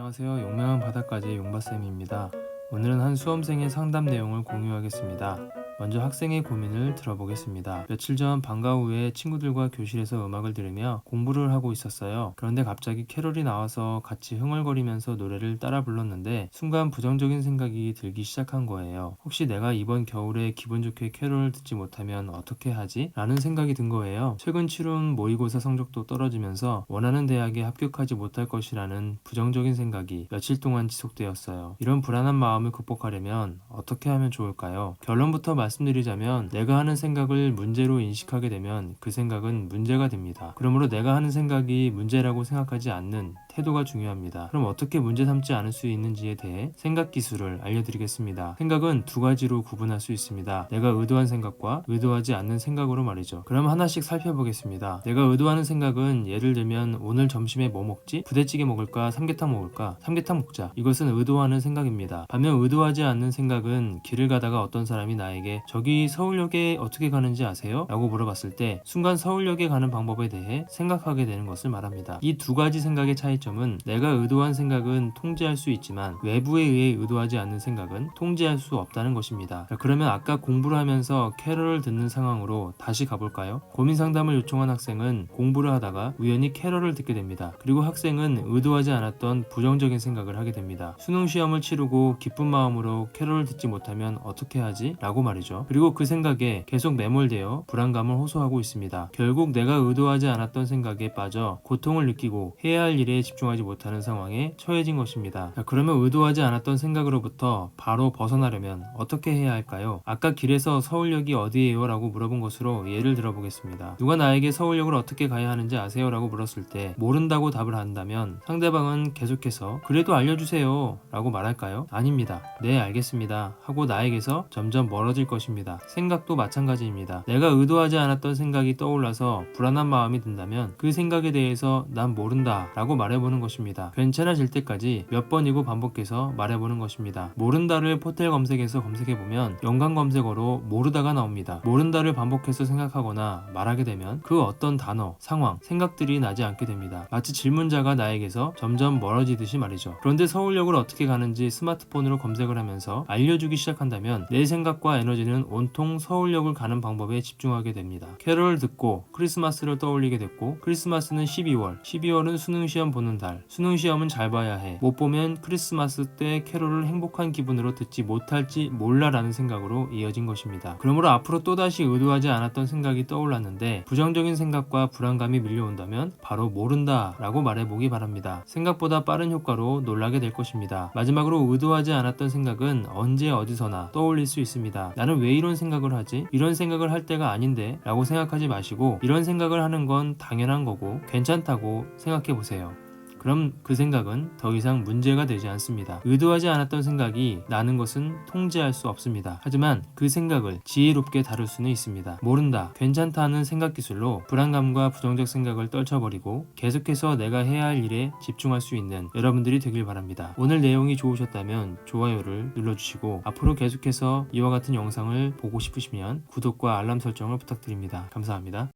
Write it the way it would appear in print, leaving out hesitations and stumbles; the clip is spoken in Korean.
안녕하세요. 용맹한 바다까지의 용바쌤입니다. 오늘은 한 수험생의 상담 내용을 공유하겠습니다. 먼저 학생의 고민을 들어보겠습니다. 며칠 전 방과 후에 친구들과 교실에서 음악을 들으며 공부를 하고 있었어요. 그런데 갑자기 캐롤이 나와서 같이 흥얼거리면서 노래를 따라 불렀는데 순간 부정적인 생각이 들기 시작한 거예요. 혹시 내가 이번 겨울에 기분 좋게 캐롤을 듣지 못하면 어떻게 하지? 라는 생각이 든 거예요. 최근 치룬 모의고사 성적도 떨어지면서 원하는 대학에 합격하지 못할 것이라는 부정적인 생각이 며칠 동안 지속되었어요. 이런 불안한 마음을 극복하려면 어떻게 하면 좋을까요? 결론부터 말씀드리자면 내가 하는 생각을 문제로 인식하게 되면 그 생각은 문제가 됩니다. 그러므로 내가 하는 생각이 문제라고 생각하지 않는 태도가 중요합니다. 그럼 어떻게 문제 삼지 않을 수 있는지에 대해 생각 기술을 알려드리겠습니다. 생각은 두 가지로 구분할 수 있습니다. 내가 의도한 생각과 의도하지 않는 생각으로 말이죠. 그럼 하나씩 살펴보겠습니다. 내가 의도하는 생각은 예를 들면 오늘 점심에 뭐 먹지? 부대찌개 먹을까? 삼계탕 먹을까? 삼계탕 먹자. 이것은 의도하는 생각입니다. 반면 의도하지 않는 생각은 길을 가다가 어떤 사람이 나에게 저기 서울역에 어떻게 가는지 아세요? 라고 물어봤을 때 순간 서울역에 가는 방법에 대해 생각하게 되는 것을 말합니다. 이 두 가지 생각의 차이점은 내가 의도한 생각은 통제할 수 있지만 외부에 의해 의도하지 않는 생각은 통제할 수 없다는 것입니다. 그러면 아까 공부를 하면서 캐럴을 듣는 상황으로 다시 가볼까요? 고민 상담을 요청한 학생은 공부를 하다가 우연히 캐럴을 듣게 됩니다. 그리고 학생은 의도하지 않았던 부정적인 생각을 하게 됩니다. 수능 시험을 치르고 기쁜 마음으로 캐럴을 듣지 못하면 어떻게 하지? 라고 말이죠. 그리고 그 생각에 계속 매몰되어 불안감을 호소하고 있습니다. 결국 내가 의도하지 않았던 생각에 빠져 고통을 느끼고 해야 할 일에 집중하지 못하는 상황에 처해진 것입니다. 그러면 의도하지 않았던 생각으로부터 바로 벗어나려면 어떻게 해야 할까요? 아까 길에서 서울역이 어디예요? 라고 물어본 것으로 예를 들어보겠습니다. 누가 나에게 서울역을 어떻게 가야 하는지 아세요? 라고 물었을 때 모른다고 답을 한다면 상대방은 계속해서 그래도 알려주세요 라고 말할까요? 아닙니다. 네, 알겠습니다 하고 나에게서 점점 멀어질 것입니다. 생각도 마찬가지입니다. 내가 의도하지 않았던 생각이 떠올라서 불안한 마음이 든다면 그 생각에 대해서 난 모른다 라고 말해보는 것입니다. 괜찮아질 때까지 몇 번이고 반복해서 말해보는 것입니다. 모른다를 포털 검색에서 검색해보면 연관 검색어로 모르다가 나옵니다. 모른다를 반복해서 생각하거나 말하게 되면 그 어떤 단어, 상황, 생각들이 나지 않게 됩니다. 마치 질문자가 나에게서 점점 멀어지듯이 말이죠. 그런데 서울역을 어떻게 가는지 스마트폰으로 검색을 하면서 알려주기 시작한다면 내 생각과 에너지는 온통 서울역을 가는 방법에 집중하게 됩니다. 캐럴을 듣고 크리스마스를 떠올리게 됐고 크리스마스는 12월, 12월은 수능시험 보는 달, 수능시험은 잘 봐야 해, 못 보면 크리스마스 때 캐럴을 행복한 기분으로 듣지 못할지 몰라라는 생각으로 이어진 것입니다. 그러므로 앞으로 또다시 의도하지 않았던 생각이 떠올랐는데 부정적인 생각과 불안감이 밀려온다면 바로 모른다 라고 말해보기 바랍니다. 생각보다 빠른 효과로 놀라게 될 것입니다. 마지막으로 의도하지 않았던 생각은 언제 어디서나 떠올릴 수 있습니다. 나는 왜 이런 생각을 하지? 이런 생각을 할 때가 아닌데 라고 생각하지 마시고 이런 생각을 하는 건 당연한 거고 괜찮다고 생각해 보세요. 그럼 그 생각은 더 이상 문제가 되지 않습니다. 의도하지 않았던 생각이 나는 것은 통제할 수 없습니다. 하지만 그 생각을 지혜롭게 다룰 수는 있습니다. 모른다, 괜찮다 하는 생각 기술로 불안감과 부정적 생각을 떨쳐버리고 계속해서 내가 해야 할 일에 집중할 수 있는 여러분들이 되길 바랍니다. 오늘 내용이 좋으셨다면 좋아요를 눌러주시고 앞으로 계속해서 이와 같은 영상을 보고 싶으시면 구독과 알람 설정을 부탁드립니다. 감사합니다.